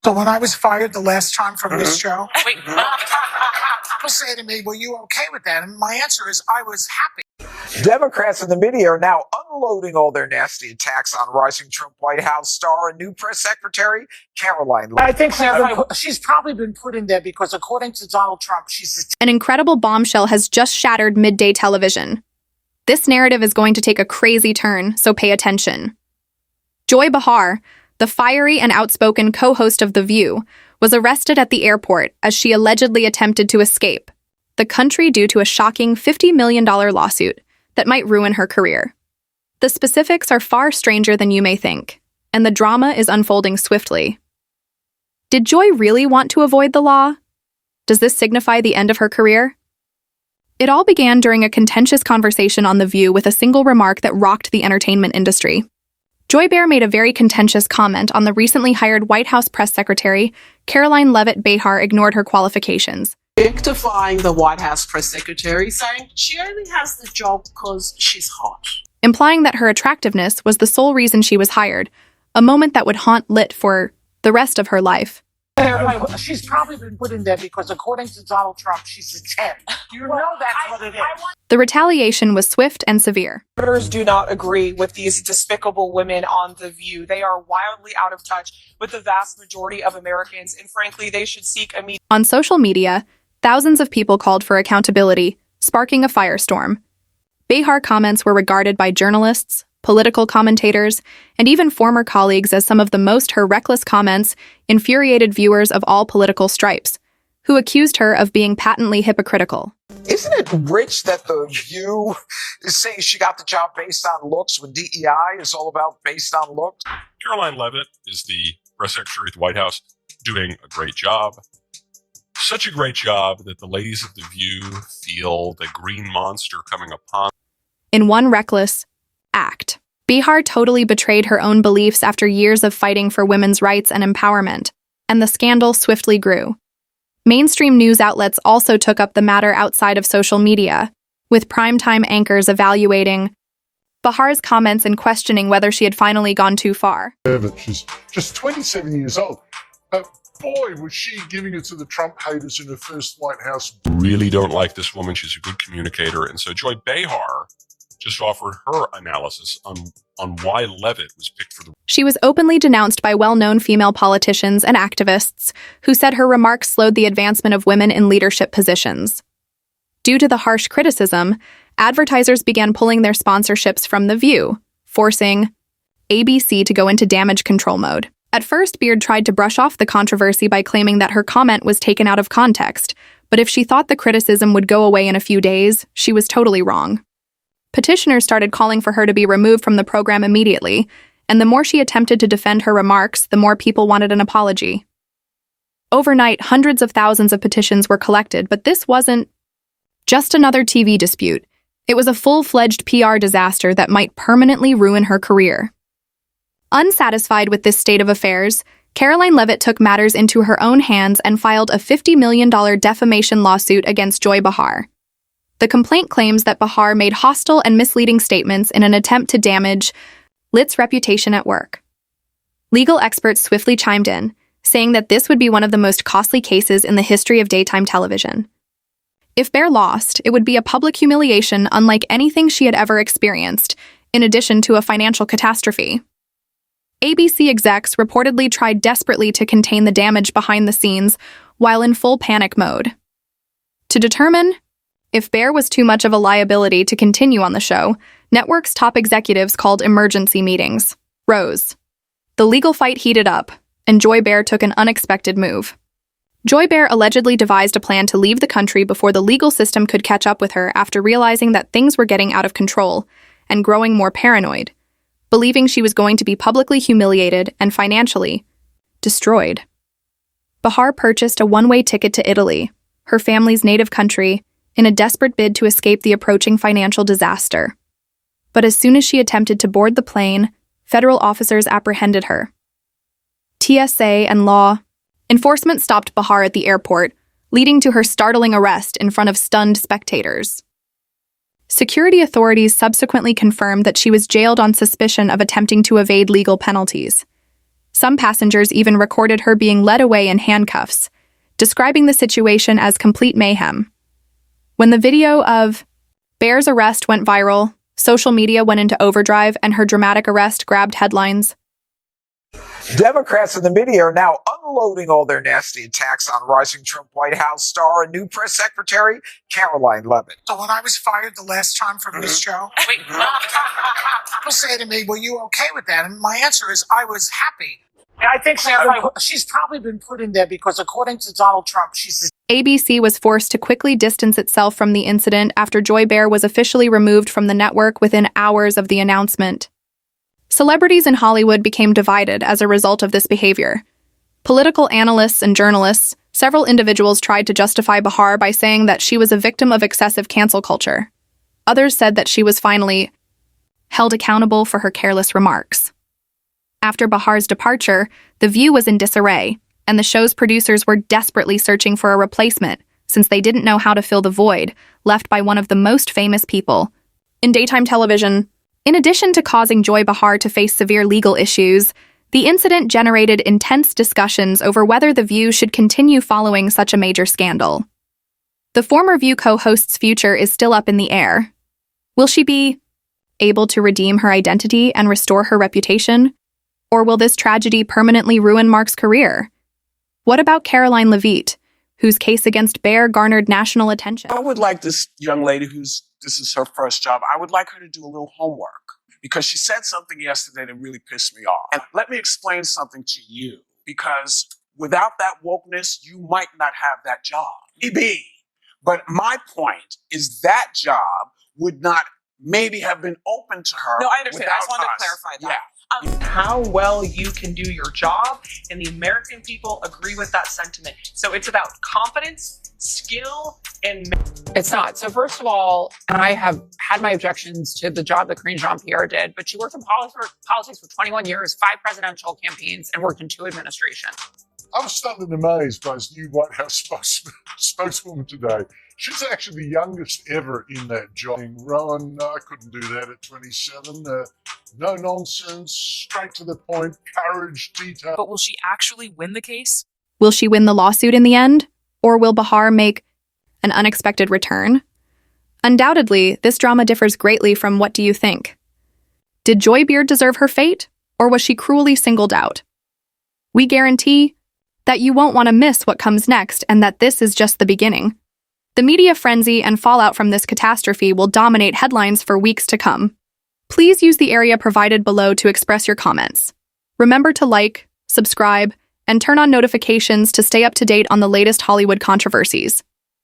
So when I was fired the last time from this show, people say to me, were you okay with that? And my answer is, I was happy. Democrats in the media are now unloading all their nasty attacks on rising Trump White House star and new press secretary, Karoline Leavitt. I think she's probably been put in there because, according to Donald Trump, she's An incredible bombshell has just shattered midday television. This narrative is going to take a crazy turn, so pay attention. Joy Behar, the fiery and outspoken co-host of The View, was arrested at the airport as she allegedly attempted to escape the country due to a shocking $50 million lawsuit that might ruin her career. The specifics are far stranger than you may think, and the drama is unfolding swiftly. Did Joy really want to avoid the law? Does this signify the end of her career? It all began during a contentious conversation on The View with a single remark that rocked the entertainment industry. Joy Behar made a very contentious comment on the recently hired White House press secretary, Karoline Leavitt. Behar ignored her qualifications, objectifying the White House press secretary, saying she only has the job because she's hot, implying that her attractiveness was the sole reason she was hired, a moment that would haunt Lit for the rest of her life. She's probably been put in there because, according to Donald Trump, she's a 10. You know that's what it is. The retaliation was swift and severe. Voters do not agree with these despicable women on The View. They are wildly out of touch with the vast majority of Americans, and frankly, they should seek immediate. On social media, thousands of people called for accountability, sparking a firestorm. Behar comments were regarded by journalists, political commentators, and even former colleagues as some of the most her reckless comments infuriated viewers of all political stripes, who accused her of being patently hypocritical. Isn't it rich that The View is saying she got the job based on looks when DEI is all about based on looks? Karoline Leavitt is the press secretary at the White House, doing a great job. Such a great job that the ladies of The View feel the green monster coming upon. In one reckless act, Behar totally betrayed her own beliefs after years of fighting for women's rights and empowerment, and the scandal swiftly grew. Mainstream news outlets also took up the matter outside of social media, with primetime anchors evaluating Behar's comments and questioning whether she had finally gone too far. She's just 27 years old. Boy, was she giving it to the Trump haters in her first White House. Really don't like this woman. She's a good communicator. And so Joy Behar just offered her analysis on why Leavitt was picked for the... She was openly denounced by well-known female politicians and activists who said her remarks slowed the advancement of women in leadership positions. Due to the harsh criticism, advertisers began pulling their sponsorships from The View, forcing ABC to go into damage control mode. At first, Beard tried to brush off the controversy by claiming that her comment was taken out of context, but if she thought the criticism would go away in a few days, she was totally wrong. Petitioners started calling for her to be removed from the program immediately, and the more she attempted to defend her remarks, the more people wanted an apology. Overnight, hundreds of thousands of petitions were collected, but this wasn't just another TV dispute. It was a full-fledged PR disaster that might permanently ruin her career. Unsatisfied with this state of affairs, Karoline Leavitt took matters into her own hands and filed a $50 million defamation lawsuit against Joy Behar. The complaint claims that Behar made hostile and misleading statements in an attempt to damage Lit's reputation at work. Legal experts swiftly chimed in, saying that this would be one of the most costly cases in the history of daytime television. If Behar lost, it would be a public humiliation unlike anything she had ever experienced, in addition to a financial catastrophe. ABC execs reportedly tried desperately to contain the damage behind the scenes while in full panic mode. To determine if Behar was too much of a liability to continue on the show, network's top executives called emergency meetings. Rose. The legal fight heated up, and Joy Behar took an unexpected move. Joy Behar allegedly devised a plan to leave the country before the legal system could catch up with her after realizing that things were getting out of control and growing more paranoid, believing she was going to be publicly humiliated and financially destroyed. Behar purchased a one-way ticket to Italy, her family's native country, in a desperate bid to escape the approaching financial disaster. But as soon as she attempted to board the plane, federal officers apprehended her. TSA and law enforcement stopped Behar at the airport, leading to her startling arrest in front of stunned spectators. Security authorities subsequently confirmed that she was jailed on suspicion of attempting to evade legal penalties. Some passengers even recorded her being led away in handcuffs, describing the situation as complete mayhem. When the video of Behar's arrest went viral, social media went into overdrive and her dramatic arrest grabbed headlines. Democrats in the media are now unloading all their nasty attacks on rising Trump White House star and new press secretary, Karoline Leavitt. So when I was fired the last time from this show, people say to me, were you okay with that? And my answer is, I was happy. And I think she's probably been put in there because according to Donald Trump, she's... ABC was forced to quickly distance itself from the incident after Joy Behar was officially removed from the network within hours of the announcement. Celebrities in Hollywood became divided as a result of this behavior. Political analysts and journalists, several individuals tried to justify Behar by saying that she was a victim of excessive cancel culture. Others said that she was finally held accountable for her careless remarks. After Behar's departure, The View was in disarray, and the show's producers were desperately searching for a replacement since they didn't know how to fill the void left by one of the most famous people in daytime television. In addition to causing Joy Behar to face severe legal issues, the incident generated intense discussions over whether The View should continue following such a major scandal. The former View co-host's future is still up in the air. Will she be able to redeem her identity and restore her reputation? Or will this tragedy permanently ruin Mark's career? What about Karoline Leavitt, whose case against Behar garnered national attention? I would like this young lady this is her first job, I would like her to do a little homework because she said something yesterday that really pissed me off. And let me explain something to you, because without that wokeness, you might not have that job. Maybe. But my point is that job would not maybe have been open to her. No, I understand. I just wanted to clarify that. Yeah. How well you can do your job, and the American people agree with that sentiment. So it's about confidence, skill, and... It's not. So first of all, I have had my objections to the job that Karine Jean-Pierre did, but she worked in politics for 21 years, 5 presidential campaigns, and worked in 2 administrations. I was stunned and amazed by his new White House spokeswoman today. She's actually the youngest ever in that job. Rowan, I couldn't do that at 27. No nonsense, straight to the point, courage, detail. But will she actually win the case? Will she win the lawsuit in the end? Or will Behar make an unexpected return? Undoubtedly, this drama differs greatly from what do you think? Did Joy Behar deserve her fate? Or was she cruelly singled out? We guarantee that you won't want to miss what comes next and that this is just the beginning. The media frenzy and fallout from this catastrophe will dominate headlines for weeks to come. Please use the area provided below to express your comments. Remember to like, subscribe, and turn on notifications to stay up to date on the latest Hollywood controversies.